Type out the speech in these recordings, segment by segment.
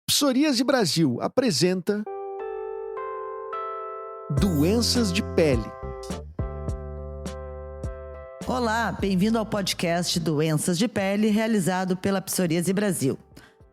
Psoríase Brasil apresenta Doenças de pele. Olá, bem-vindo ao podcast Doenças de Pele, realizado pela Psoríase Brasil.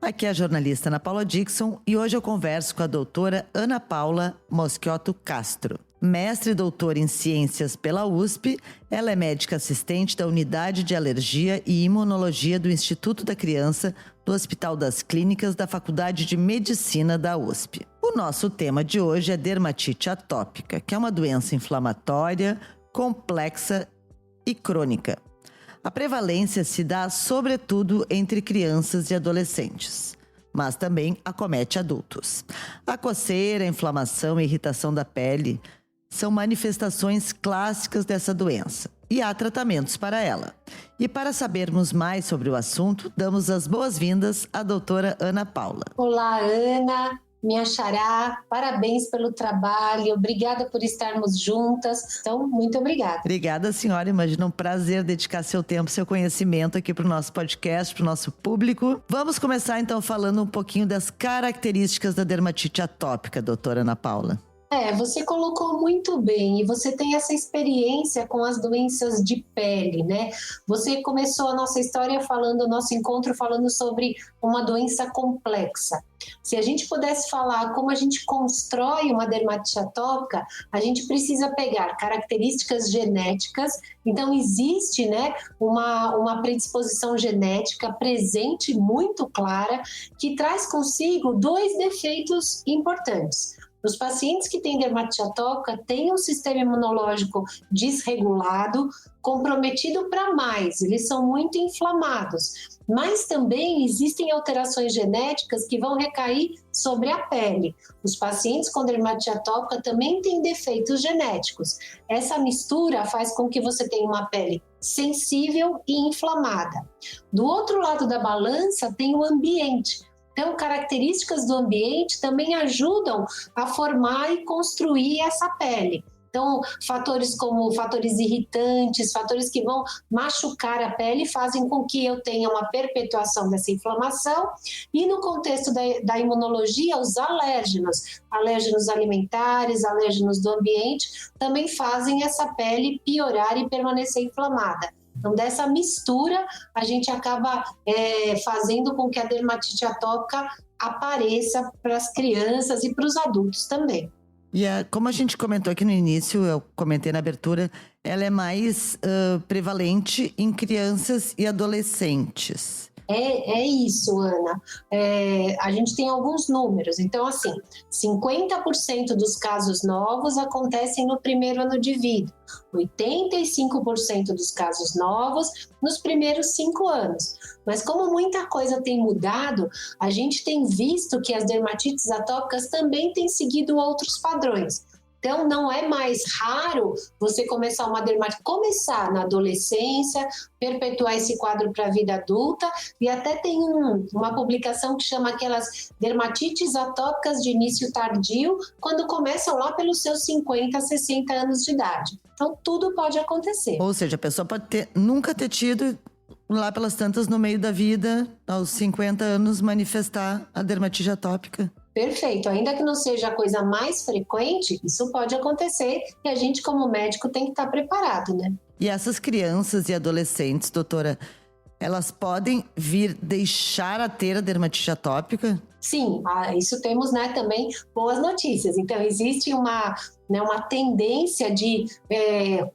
Aqui é a jornalista Ana Paula Dixon e hoje eu converso com a doutora Ana Paula Moschiotto Castro. Mestre e doutora em Ciências pela USP, ela é médica assistente da Unidade de Alergia e Imunologia do Instituto da Criança do Hospital das Clínicas da Faculdade de Medicina da USP. O nosso tema de hoje é dermatite atópica, que é uma doença inflamatória, complexa e crônica. A prevalência se dá sobretudo entre crianças e adolescentes, mas também acomete adultos. A coceira, a inflamação e a irritação da pele são manifestações clássicas dessa doença e há tratamentos para ela. E para sabermos mais sobre o assunto, damos as boas-vindas à doutora Ana Paula. Olá, Ana, minha xará, parabéns pelo trabalho, obrigada por estarmos juntas, então muito obrigada. Obrigada, senhora, imagina um prazer dedicar seu tempo, seu conhecimento aqui para o nosso podcast, para o nosso público. Vamos começar então falando um pouquinho das características da dermatite atópica, doutora Ana Paula. Você colocou muito bem e você tem essa experiência com as doenças de pele, né? Você começou a nossa história falando, o nosso encontro falando sobre uma doença complexa. Se a gente pudesse falar como a gente constrói uma dermatite atópica, a gente precisa pegar características genéticas. Então existe, né, uma predisposição genética presente muito clara que traz consigo dois defeitos importantes. Os pacientes que têm dermatite atópica têm um sistema imunológico desregulado, comprometido para mais, eles são muito inflamados. Mas também existem alterações genéticas que vão recair sobre a pele. Os pacientes com dermatite atópica também têm defeitos genéticos. Essa mistura faz com que você tenha uma pele sensível e inflamada. Do outro lado da balança tem o ambiente. Então, características do ambiente também ajudam a formar e construir essa pele. Então, fatores como fatores irritantes, fatores que vão machucar a pele, fazem com que eu tenha uma perpetuação dessa inflamação. E no contexto da imunologia, os alérgenos alimentares, alérgenos do ambiente, também fazem essa pele piorar e permanecer inflamada. Então, dessa mistura, a gente acaba fazendo com que a dermatite atópica apareça para as crianças e para os adultos também. E como a gente comentou aqui no início, eu comentei na abertura, ela é mais prevalente em crianças e adolescentes. É isso, Ana. A gente tem alguns números. Então, assim, 50% dos casos novos acontecem no primeiro ano de vida. 85% dos casos novos nos primeiros 5 anos. Mas como muita coisa tem mudado, a gente tem visto que as dermatites atópicas também têm seguido outros padrões. Então, não é mais raro você começar uma dermatite, começar na adolescência, perpetuar esse quadro para a vida adulta, e até tem uma publicação que chama aquelas dermatites atópicas de início tardio, quando começam lá pelos seus 50, 60 anos de idade. Então, tudo pode acontecer. Ou seja, a pessoa pode nunca ter tido, lá pelas tantas no meio da vida, aos 50 anos, manifestar a dermatite atópica. Perfeito, ainda que não seja a coisa mais frequente, isso pode acontecer e a gente como médico tem que estar preparado, né? E essas crianças e adolescentes, doutora, elas podem vir deixar a ter a dermatite atópica? Sim, isso temos, né, também boas notícias. Então existe uma tendência de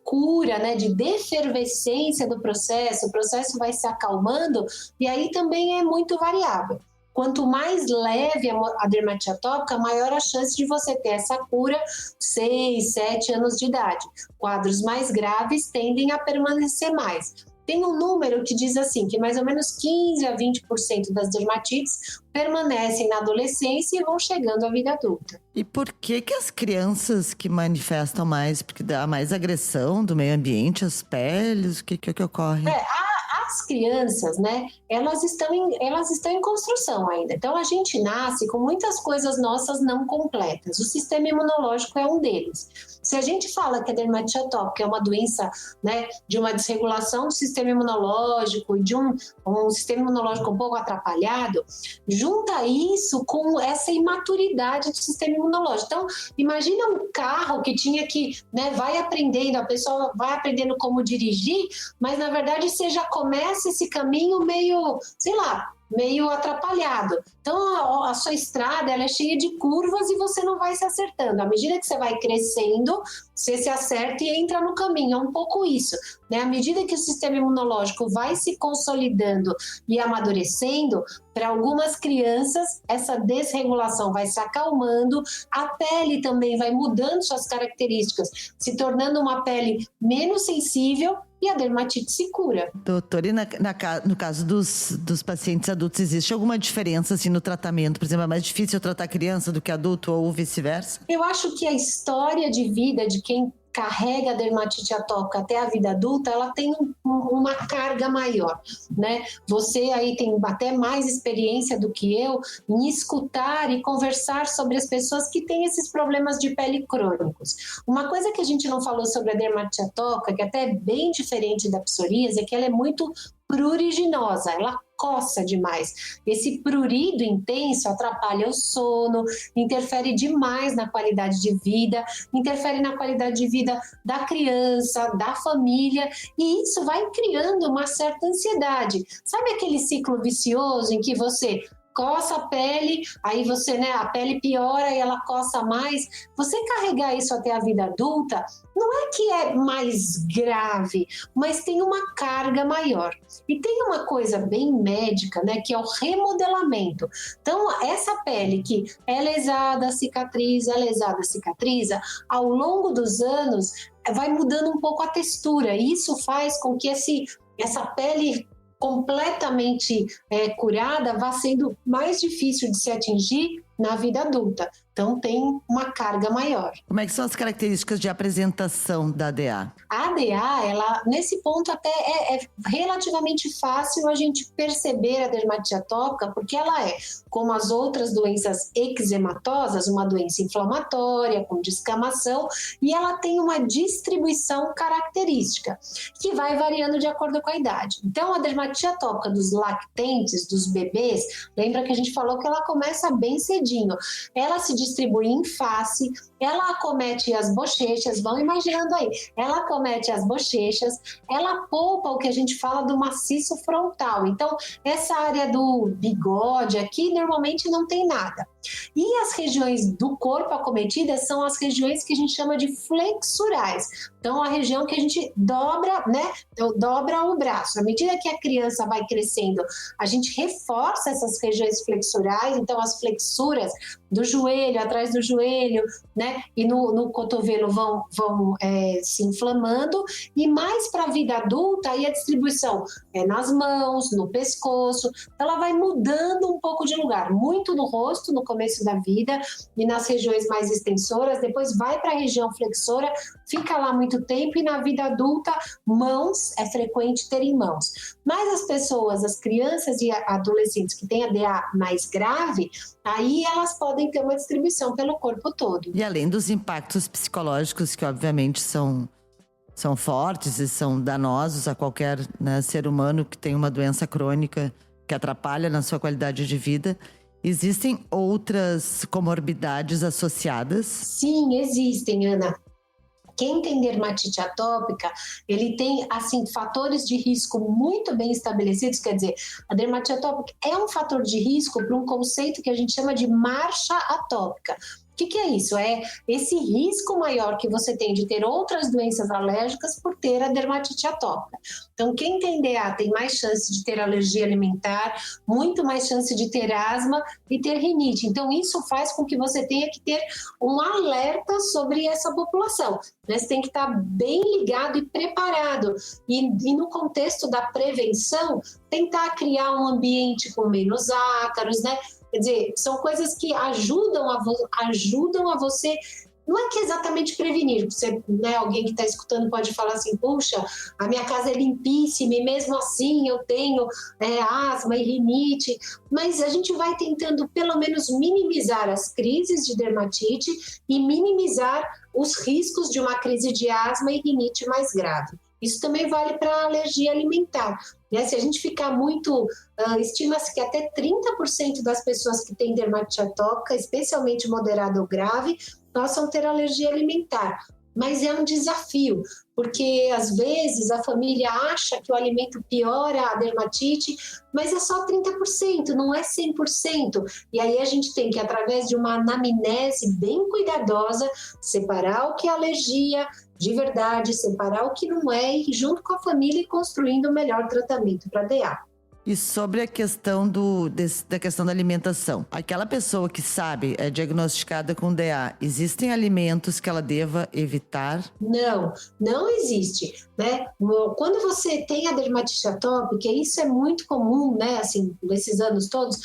cura, né, de defervescência do processo, o processo vai se acalmando e aí também é muito variável. Quanto mais leve a dermatite atópica, maior a chance de você ter essa cura 6, 7 anos de idade. Quadros mais graves tendem a permanecer mais. Tem um número que diz assim, que mais ou menos 15 a 20% das dermatites permanecem na adolescência e vão chegando à vida adulta. E por que as crianças que manifestam mais? Porque dá mais agressão do meio ambiente, as peles, o que ocorre? A as crianças, né, elas estão em construção ainda. Então, a gente nasce com muitas coisas nossas não completas. O sistema imunológico é um deles. Se a gente fala que a dermatite atópica é uma doença, né, de uma desregulação do sistema imunológico, de um sistema imunológico um pouco atrapalhado, junta isso com essa imaturidade do sistema imunológico. Então, imagina um carro que tinha que, né, vai aprendendo, a pessoa vai aprendendo como dirigir, mas na verdade você já começa esse caminho meio, sei lá, meio atrapalhado. Então, a sua estrada ela é cheia de curvas e você não vai se acertando. À medida que você vai crescendo, você se acerta e entra no caminho. É um pouco isso, né? À medida que o sistema imunológico vai se consolidando e amadurecendo, para algumas crianças, essa desregulação vai se acalmando, a pele também vai mudando suas características, se tornando uma pele menos sensível e a dermatite se cura. Doutora, e no caso dos pacientes adultos, existe alguma diferença assim, no tratamento? Por exemplo, é mais difícil tratar criança do que adulto ou vice-versa? Eu acho que a história de vida de quem carrega a dermatite atópica até a vida adulta, ela tem uma carga maior, né? Você aí tem até mais experiência do que eu em escutar e conversar sobre as pessoas que têm esses problemas de pele crônicos. Uma coisa que a gente não falou sobre a dermatite atópica, que até é bem diferente da psoríase, é que ela é muito pruriginosa, ela coça demais. Esse prurido intenso atrapalha o sono, interfere demais na qualidade de vida, interfere na qualidade de vida da criança, da família, e isso vai criando uma certa ansiedade. Sabe aquele ciclo vicioso em que você coça a pele, aí você, né, a pele piora e ela coça mais? Você carregar isso até a vida adulta, não é que é mais grave, mas tem uma carga maior. E tem uma coisa bem médica, né, que é o remodelamento. Então, essa pele que é lesada, cicatriza, ao longo dos anos, vai mudando um pouco a textura. E isso faz com que essa pele completamente curada vá sendo mais difícil de se atingir na vida adulta. Então, tem uma carga maior. Como é que são as características de apresentação da ADA? A ADA, ela, nesse ponto, até é relativamente fácil a gente perceber a dermatite atópica, porque ela é, como as outras doenças eczematosas, uma doença inflamatória, com descamação, e ela tem uma distribuição característica, que vai variando de acordo com a idade. Então, a dermatite atópica dos lactentes, dos bebês, lembra que a gente falou que ela começa bem cedinho. Ela se distribui em face, ela acomete as bochechas, vão imaginando aí, ela acomete as bochechas, ela poupa o que a gente fala do maciço frontal. Então, essa área do bigode aqui, normalmente não tem nada. E as regiões do corpo acometidas são as regiões que a gente chama de flexurais. Então, a região que a gente dobra, né? Dobra o braço. À medida que a criança vai crescendo, a gente reforça essas regiões flexurais. Então, as flexuras do joelho, atrás do joelho, né? E no cotovelo vão se inflamando. E mais para a vida adulta, aí a distribuição é nas mãos, no pescoço. Ela vai mudando um pouco de lugar. Muito no rosto, no começo da vida, e nas regiões mais extensoras. Depois vai para a região flexora, fica lá muito tempo, e na vida adulta, mãos, é frequente ter em mãos. Mas as pessoas, as crianças e adolescentes que têm ADA mais grave, aí elas podem ter uma distribuição pelo corpo todo. E além dos impactos psicológicos, que obviamente são fortes e são danosos a qualquer, né, ser humano que tem uma doença crônica que atrapalha na sua qualidade de vida, existem outras comorbidades associadas? Sim, existem, Ana. Quem tem dermatite atópica, ele tem, assim, fatores de risco muito bem estabelecidos. Quer dizer, a dermatite atópica é um fator de risco para um conceito que a gente chama de marcha atópica. O que é isso? É esse risco maior que você tem de ter outras doenças alérgicas por ter a dermatite atópica. Então, quem tem DA tem mais chance de ter alergia alimentar, muito mais chance de ter asma e ter rinite. Então, isso faz com que você tenha que ter um alerta sobre essa população. Você tem que estar bem ligado e preparado. E no contexto da prevenção, tentar criar um ambiente com menos ácaros, né? Quer dizer, são coisas que ajudam a você não é que exatamente prevenir, você, né, alguém que está escutando pode falar assim, puxa, a minha casa é limpíssima e mesmo assim eu tenho asma e rinite, mas a gente vai tentando pelo menos minimizar as crises de dermatite e minimizar os riscos de uma crise de asma e rinite mais grave. Isso também vale para a alergia alimentar. Né? Se a gente ficar muito, estima-se que até 30% das pessoas que têm dermatite atópica, especialmente moderada ou grave, possam ter alergia alimentar. Mas é um desafio, porque às vezes a família acha que o alimento piora a dermatite, mas é só 30%, não é 100%. E aí a gente tem que, através de uma anamnese bem cuidadosa, separar o que é alergia de verdade, separar o que não é e junto com a família ir construindo o melhor tratamento para DA. E sobre a questão da questão da alimentação, aquela pessoa que sabe, é diagnosticada com DA, existem alimentos que ela deva evitar? Não existe, né? Quando você tem a dermatite atópica, isso é muito comum, né? Assim, nesses anos todos,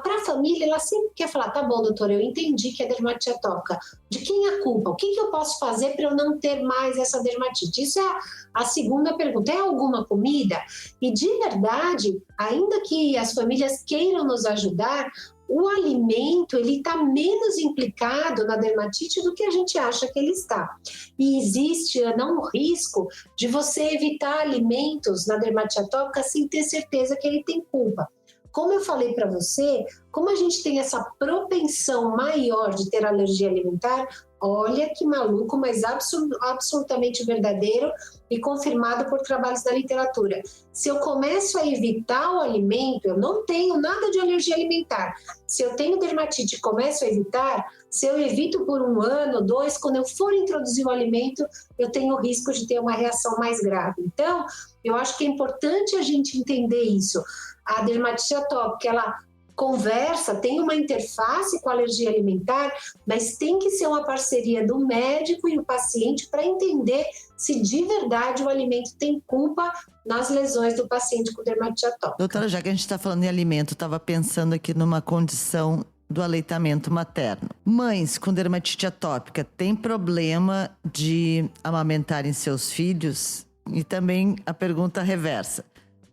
para a família, ela sempre quer falar, tá bom, doutora, eu entendi que é dermatite atópica. De quem é a culpa? O que eu posso fazer para eu não ter mais essa dermatite? Isso é a segunda pergunta. É alguma comida? E de verdade, ainda que as famílias queiram nos ajudar, o alimento ele está menos implicado na dermatite do que a gente acha que ele está. E existe um risco de você evitar alimentos na dermatite atópica sem ter certeza que ele tem culpa. Como eu falei para você, como a gente tem essa propensão maior de ter alergia alimentar, olha que maluco, mas absolutamente verdadeiro e confirmado por trabalhos da literatura. Se eu começo a evitar o alimento, eu não tenho nada de alergia alimentar. Se eu tenho dermatite e começo a evitar, se eu evito por 1 ano, 2, quando eu for introduzir o alimento, eu tenho o risco de ter uma reação mais grave. Então, eu acho que é importante a gente entender isso. A dermatite atópica, ela conversa, tem uma interface com a alergia alimentar, mas tem que ser uma parceria do médico e o paciente para entender se de verdade o alimento tem culpa nas lesões do paciente com dermatite atópica. Doutora, já que a gente está falando em alimento, estava pensando aqui numa condição do aleitamento materno. Mães com dermatite atópica têm problema de amamentarem seus filhos? E também a pergunta reversa.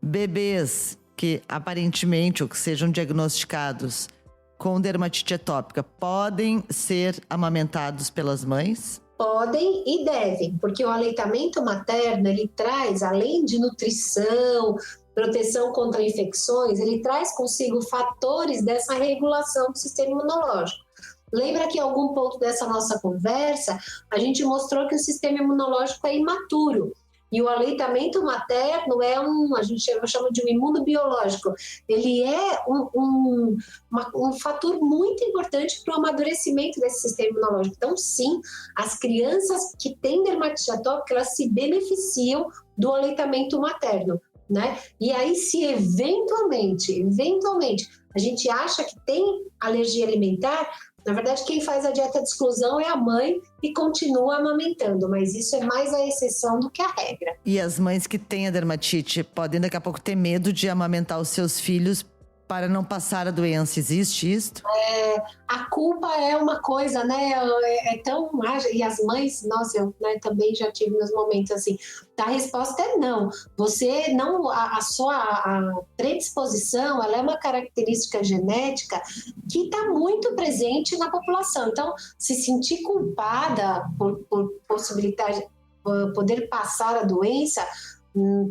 Bebês que aparentemente ou que sejam diagnosticados com dermatite atópica podem ser amamentados pelas mães? Podem e devem, porque o aleitamento materno, ele traz, além de nutrição, proteção contra infecções, ele traz consigo fatores dessa regulação do sistema imunológico. Lembra que em algum ponto dessa nossa conversa, a gente mostrou que o sistema imunológico é imaturo. E o aleitamento materno é a gente chama de um imunobiológico. Ele é um fator muito importante para o amadurecimento desse sistema imunológico. Então, sim, as crianças que têm dermatite atópica, elas se beneficiam do aleitamento materno, né? E aí, se eventualmente, a gente acha que tem alergia alimentar, na verdade, quem faz a dieta de exclusão é a mãe e continua amamentando, mas isso é mais a exceção do que a regra. E as mães que têm a dermatite podem daqui a pouco ter medo de amamentar os seus filhos para não passar a doença. Existe isto? A culpa é uma coisa, né? Tão... E as mães, nossa, eu também já tive meus momentos assim. A resposta é não. Você não... A sua predisposição, ela é uma característica genética que está muito presente na população. Então, se sentir culpada por possibilidade de poder passar a doença...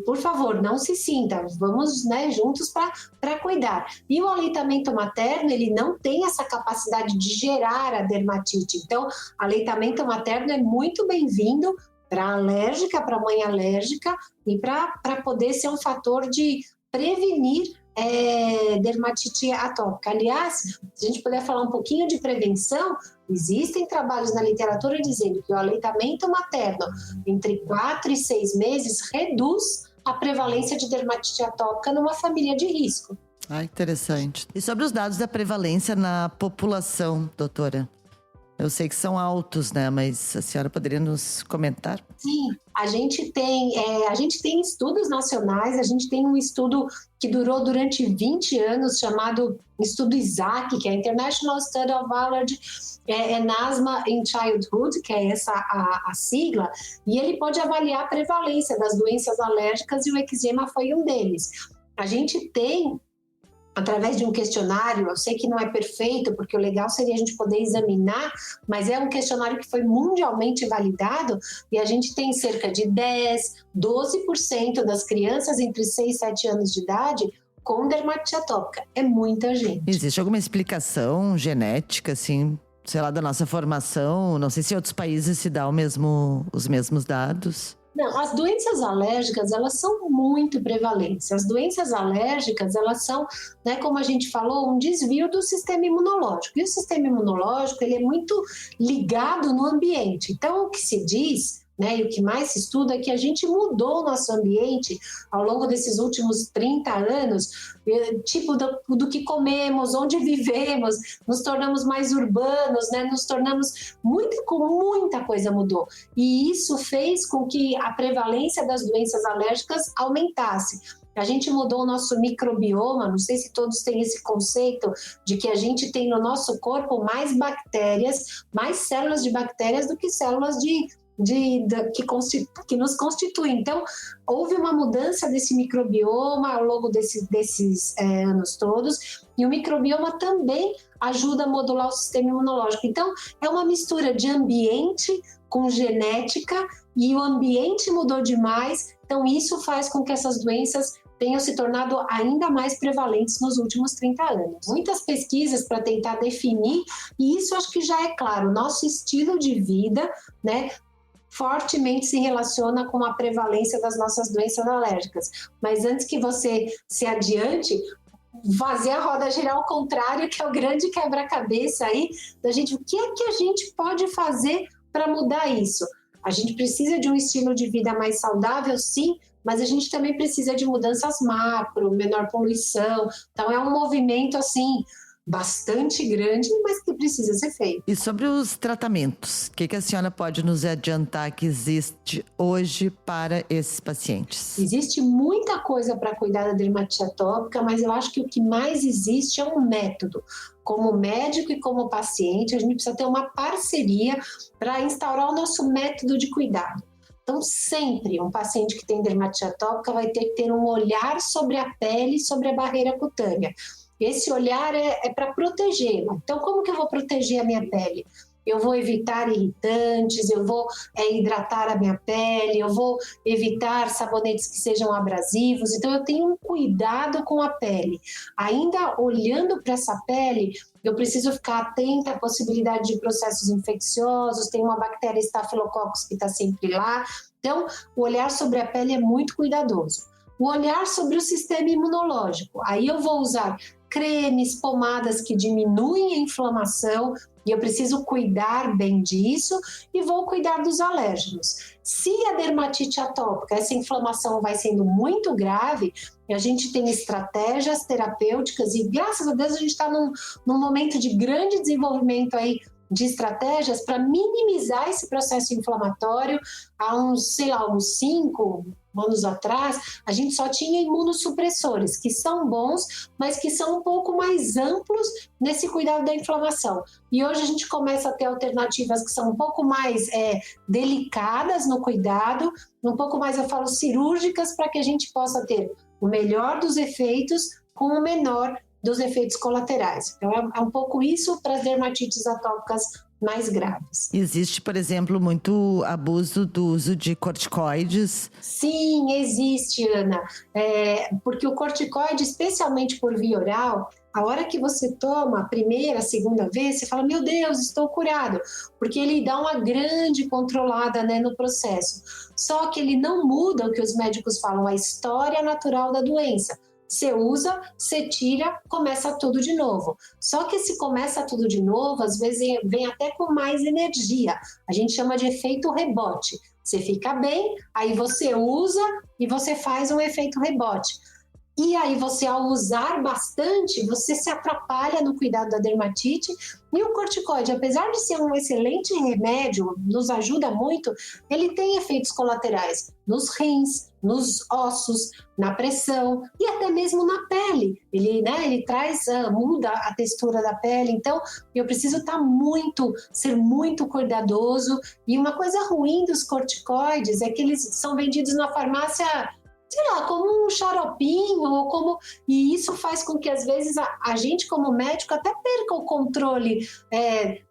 Por favor, não se sinta, vamos juntos para cuidar. E o aleitamento materno, ele não tem essa capacidade de gerar a dermatite. Então, aleitamento materno é muito bem-vindo para alérgica, para mãe alérgica e para poder ser um fator de prevenir dermatite atópica. Aliás, se a gente puder falar um pouquinho de prevenção, existem trabalhos na literatura dizendo que o aleitamento materno entre 4 e 6 meses reduz a prevalência de dermatite atópica numa família de risco. Interessante. E sobre os dados da prevalência na população, doutora? Eu sei que são altos, né? Mas a senhora poderia nos comentar? Sim, a gente tem estudos nacionais, a gente tem um estudo que durou durante 20 anos, chamado Estudo ISAC, que é International Study of Allergy and Asthma in Childhood, que é essa a sigla, e ele pode avaliar a prevalência das doenças alérgicas e o eczema foi um deles. A gente tem, através de um questionário, eu sei que não é perfeito, porque o legal seria a gente poder examinar, mas é um questionário que foi mundialmente validado e a gente tem cerca de 12% das crianças entre 6 e 7 anos de idade com dermatite atópica. É muita gente. Existe alguma explicação genética, assim, sei lá, da nossa formação? Não sei se em outros países se dá os mesmos dados. Não, as doenças alérgicas, elas são muito prevalentes. As doenças alérgicas, elas são, né, como a gente falou, um desvio do sistema imunológico. E o sistema imunológico, ele é muito ligado no ambiente. Então, o que se diz, né, e o que mais se estuda é que a gente mudou o nosso ambiente ao longo desses últimos 30 anos, tipo do que comemos, onde vivemos, nos tornamos mais urbanos, né, muita coisa mudou. E isso fez com que a prevalência das doenças alérgicas aumentasse. A gente mudou o nosso microbioma, não sei se todos têm esse conceito de que a gente tem no nosso corpo mais bactérias, mais células de bactérias do que células que nos constituem. Então, houve uma mudança desse microbioma ao longo desses anos todos, e o microbioma também ajuda a modular o sistema imunológico. Então, é uma mistura de ambiente com genética, e o ambiente mudou demais, então isso faz com que essas doenças tenham se tornado ainda mais prevalentes nos últimos 30 anos. Muitas pesquisas para tentar definir, e isso acho que já é claro, nosso estilo de vida, né, fortemente se relaciona com a prevalência das nossas doenças alérgicas. Mas antes que você se adiante, fazer a roda girar ao contrário, que é o grande quebra-cabeça aí, da gente, o que é que a gente pode fazer para mudar isso? A gente precisa de um estilo de vida mais saudável, sim, mas a gente também precisa de mudanças macro, menor poluição. Então é um movimento assim bastante grande, mas que precisa ser feito. E sobre os tratamentos, o que a senhora pode nos adiantar que existe hoje para esses pacientes? Existe muita coisa para cuidar da dermatite atópica, mas eu acho que o que mais existe é um método. Como médico e como paciente, a gente precisa ter uma parceria para instaurar o nosso método de cuidado. Então, sempre um paciente que tem dermatite atópica vai ter que ter um olhar sobre a pele, sobre a barreira cutânea. Esse olhar é para protegê-la. Então, como que eu vou proteger a minha pele? Eu vou evitar irritantes, eu vou hidratar a minha pele, eu vou evitar sabonetes que sejam abrasivos. Então, eu tenho um cuidado com a pele. Ainda olhando para essa pele, eu preciso ficar atenta à possibilidade de processos infecciosos, tem uma bactéria Staphylococcus que está sempre lá. Então, o olhar sobre a pele é muito cuidadoso. O olhar sobre o sistema imunológico. Aí eu vou usar cremes, pomadas que diminuem a inflamação, e eu preciso cuidar bem disso, e vou cuidar dos alérgenos. Se a dermatite atópica, essa inflamação vai sendo muito grave, a gente tem estratégias terapêuticas, e graças a Deus a gente está num momento de grande desenvolvimento aí de estratégias para minimizar esse processo inflamatório. Há uns 5 anos atrás, a gente só tinha imunossupressores, que são bons, mas que são um pouco mais amplos nesse cuidado da inflamação. E hoje a gente começa a ter alternativas que são um pouco mais delicadas no cuidado, um pouco mais, eu falo, cirúrgicas, para que a gente possa ter o melhor dos efeitos com o menor dos efeitos colaterais. Então, é um pouco isso para as dermatites atópicas mais graves. Existe, por exemplo, muito abuso do uso de corticoides? Sim, existe, Ana. Porque o corticoide, especialmente por via oral, a hora que você toma a primeira, a segunda vez, você fala, meu Deus, estou curado, porque ele dá uma grande controlada, né, no processo. Só que ele não muda o que os médicos falam, a história natural da doença. Você usa, você tira, começa tudo de novo. Só que esse começa tudo de novo, às vezes vem até com mais energia. A gente chama de efeito rebote. Você fica bem, aí você usa e você faz um efeito rebote. E aí você, ao usar bastante, você se atrapalha no cuidado da dermatite. E o corticoide, apesar de ser um excelente remédio, nos ajuda muito, ele tem efeitos colaterais nos rins, nos ossos, na pressão e até mesmo na pele. Ele traz, muda a textura da pele. Então, eu preciso ser muito cuidadoso. E uma coisa ruim dos corticoides é que eles são vendidos na farmácia, sei lá, como um xaropinho, e isso faz com que, às vezes, a gente, como médico, até perca o controle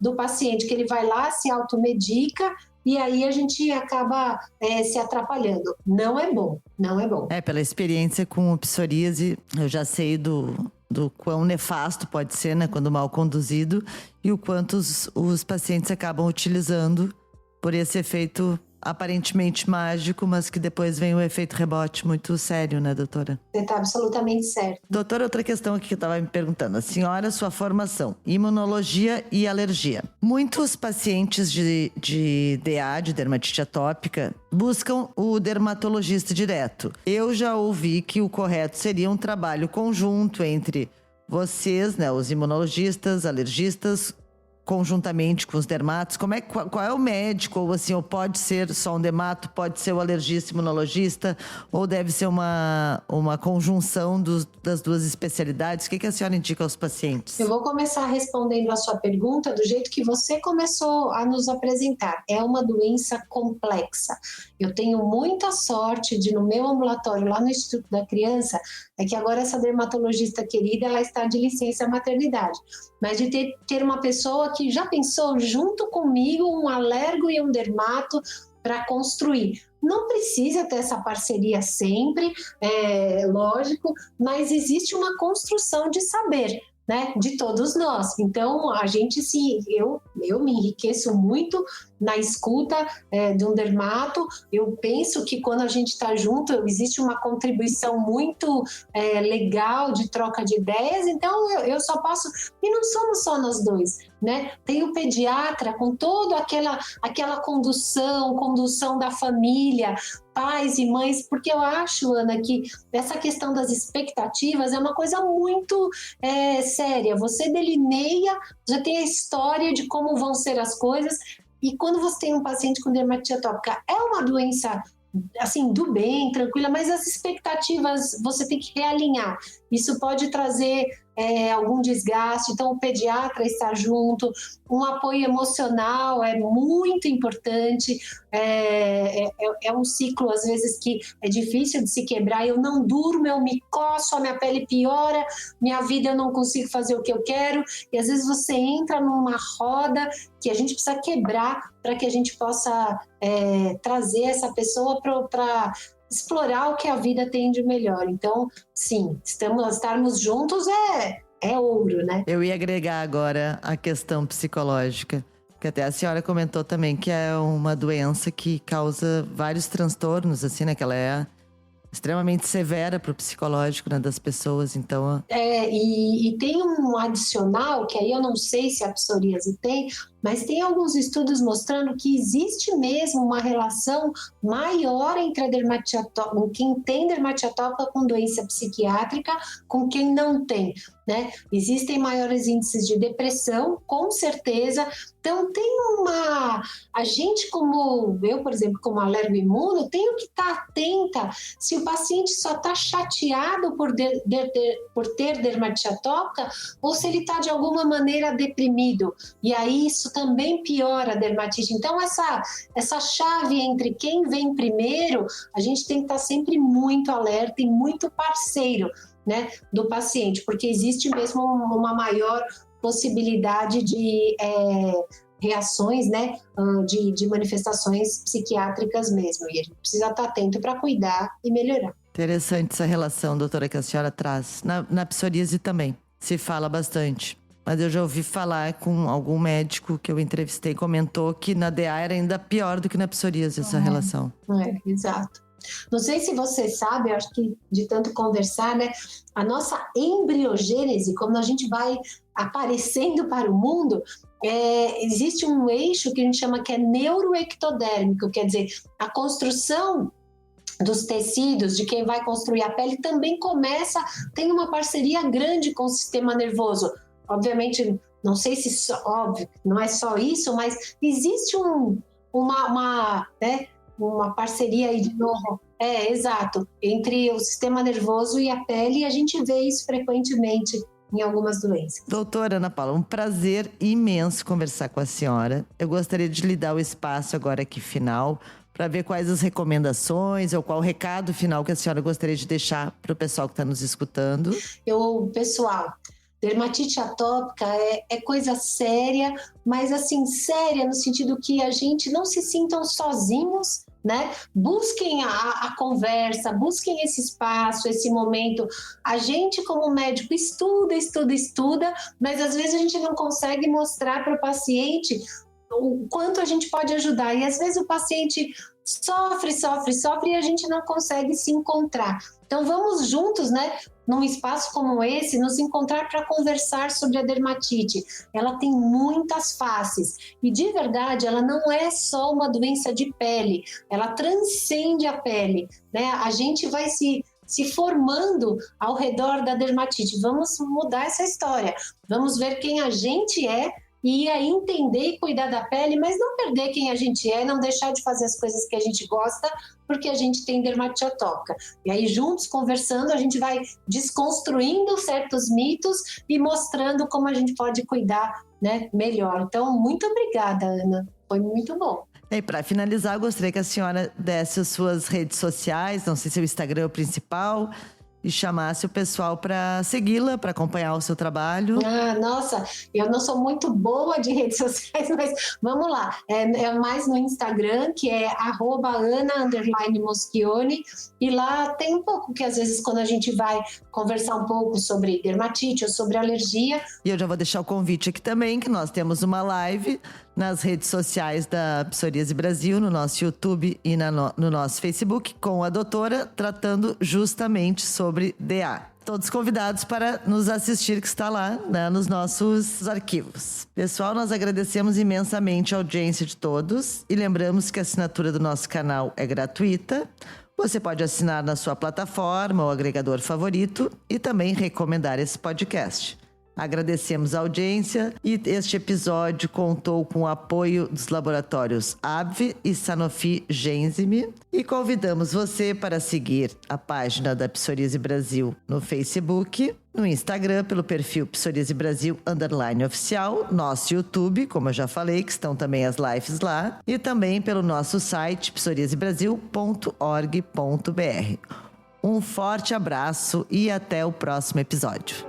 do paciente, que ele vai lá, se automedica, e aí a gente acaba se atrapalhando. Não é bom, não é bom. Pela experiência com psoríase, eu já sei do quão nefasto pode ser, né, quando mal conduzido, e o quanto os pacientes acabam utilizando por esse efeito aparentemente mágico, mas que depois vem o efeito rebote muito sério, né, doutora? Você está absolutamente certo. Doutora, outra questão aqui que eu estava me perguntando. A senhora, sua formação, imunologia e alergia. Muitos pacientes de DA, de dermatite atópica, buscam o dermatologista direto. Eu já ouvi que o correto seria um trabalho conjunto entre vocês, né, os imunologistas, alergistas, conjuntamente com os dermatos. Qual é o médico? Ou pode ser só um dermato, pode ser o alergista imunologista, ou deve ser uma conjunção das duas especialidades? O que a senhora indica aos pacientes? Eu vou começar respondendo a sua pergunta do jeito que você começou a nos apresentar. É uma doença complexa. Eu tenho muita sorte de, no meu ambulatório, lá no Instituto da Criança, é que agora essa dermatologista querida, ela está de licença maternidade. Mas de ter uma pessoa que já pensou junto comigo, um alergo e um dermato, para construir. Não precisa ter essa parceria sempre, lógico, mas existe uma construção de saber, né, de todos nós. Então, a gente, eu me enriqueço muito na escuta de um dermato. Eu penso que quando a gente está junto, existe uma contribuição muito legal de troca de ideias. Então, eu só posso... E não somos só nós dois, né? Tem o pediatra com toda aquela condução da família, pais e mães, porque eu acho, Ana, que essa questão das expectativas é uma coisa muito séria. Você delineia, já tem a história de como vão ser as coisas, e quando você tem um paciente com dermatite atópica, é uma doença, assim, do bem, tranquila, mas as expectativas você tem que realinhar. Isso pode trazer algum desgaste, então o pediatra estar junto, um apoio emocional é muito importante, é um ciclo, às vezes, que é difícil de se quebrar. Eu não durmo, eu me coço, a minha pele piora, minha vida eu não consigo fazer o que eu quero, e às vezes você entra numa roda que a gente precisa quebrar para que a gente possa trazer essa pessoa para explorar o que a vida tem de melhor. Então, sim, estarmos juntos é ouro, né? Eu ia agregar agora a questão psicológica, que até a senhora comentou também que é uma doença que causa vários transtornos, assim, né? Que ela é extremamente severa para o psicológico, né, das pessoas, então... E tem um adicional, que aí eu não sei se a psoríase tem, mas tem alguns estudos mostrando que existe mesmo uma relação maior entre a dermatite atópica, quem tem dermatite atópica com doença psiquiátrica, com quem não tem, né? Existem maiores índices de depressão, com certeza. Então a gente, como eu, por exemplo, como alergoimuno, tenho que estar atenta se o paciente só está chateado por ter dermatite atópica ou se ele está de alguma maneira deprimido. E aí isso também piora a dermatite. Então essa chave entre quem vem primeiro, a gente tem que estar sempre muito alerta e muito parceiro, né, do paciente, porque existe mesmo uma maior possibilidade de reações, né, de manifestações psiquiátricas mesmo, e a gente precisa estar atento para cuidar e melhorar. Interessante essa relação, doutora, que a senhora traz. Na psoríase também se fala bastante, mas eu já ouvi falar com algum médico que eu entrevistei, comentou que na DA era ainda pior do que na psoríase essa relação. Exato. Não sei se você sabe, eu acho que de tanto conversar, né? A nossa embriogênese, como a gente vai aparecendo para o mundo, existe um eixo que a gente chama que é neuroectodérmico, quer dizer, a construção dos tecidos, de quem vai construir a pele, também tem uma parceria grande com o sistema nervoso. Obviamente, não sei se, óbvio, não é só isso, mas existe uma parceria aí de novo. Exato, entre o sistema nervoso e a pele, e a gente vê isso frequentemente em algumas doenças. Doutora Ana Paula, um prazer imenso conversar com a senhora. Eu gostaria de lhe dar o espaço agora aqui final, para ver quais as recomendações ou qual o recado final que a senhora gostaria de deixar para o pessoal que está nos escutando. Pessoal, dermatite atópica é coisa séria, mas assim, séria no sentido que a gente não se sintam sozinhos, né? Busquem a conversa, busquem esse espaço, esse momento. A gente, como médico, estuda, mas às vezes a gente não consegue mostrar para o paciente o quanto a gente pode ajudar. E às vezes o paciente sofre e a gente não consegue se encontrar. Então vamos juntos, né, num espaço como esse, nos encontrar para conversar sobre a dermatite. Ela tem muitas faces e, de verdade, ela não é só uma doença de pele, ela transcende a pele, né? A gente vai se formando ao redor da dermatite. Vamos mudar essa história, vamos ver quem a gente é e aí entender e cuidar da pele, mas não perder quem a gente é, não deixar de fazer as coisas que a gente gosta, porque a gente tem dermatite atópica. E aí, juntos, conversando, a gente vai desconstruindo certos mitos e mostrando como a gente pode cuidar, né, melhor. Então, muito obrigada, Ana. Foi muito bom. E para finalizar, eu gostaria que a senhora desse as suas redes sociais, não sei se o Instagram é o principal, e chamasse o pessoal para segui-la, para acompanhar o seu trabalho. Nossa, eu não sou muito boa de redes sociais, mas vamos lá. É mais no Instagram, que é @Ana_Moschione, e lá tem um pouco que às vezes quando a gente vai conversar um pouco sobre dermatite ou sobre alergia. E eu já vou deixar o convite aqui também, que nós temos uma live nas redes sociais da Psoríase Brasil, no nosso YouTube e no nosso Facebook, com a doutora, tratando justamente sobre DA. Todos convidados para nos assistir, que está lá, né, nos nossos arquivos. Pessoal, nós agradecemos imensamente a audiência de todos e lembramos que a assinatura do nosso canal é gratuita. Você pode assinar na sua plataforma ou agregador favorito e também recomendar esse podcast. Agradecemos a audiência e este episódio contou com o apoio dos laboratórios AbbVie e Sanofi Gensime e convidamos você para seguir a página da Psoríase Brasil no Facebook, no Instagram pelo perfil Psoríase Brasil _oficial, nosso YouTube, como eu já falei, que estão também as lives lá, e também pelo nosso site psoriasebrasil.org.br. Um forte abraço e até o próximo episódio.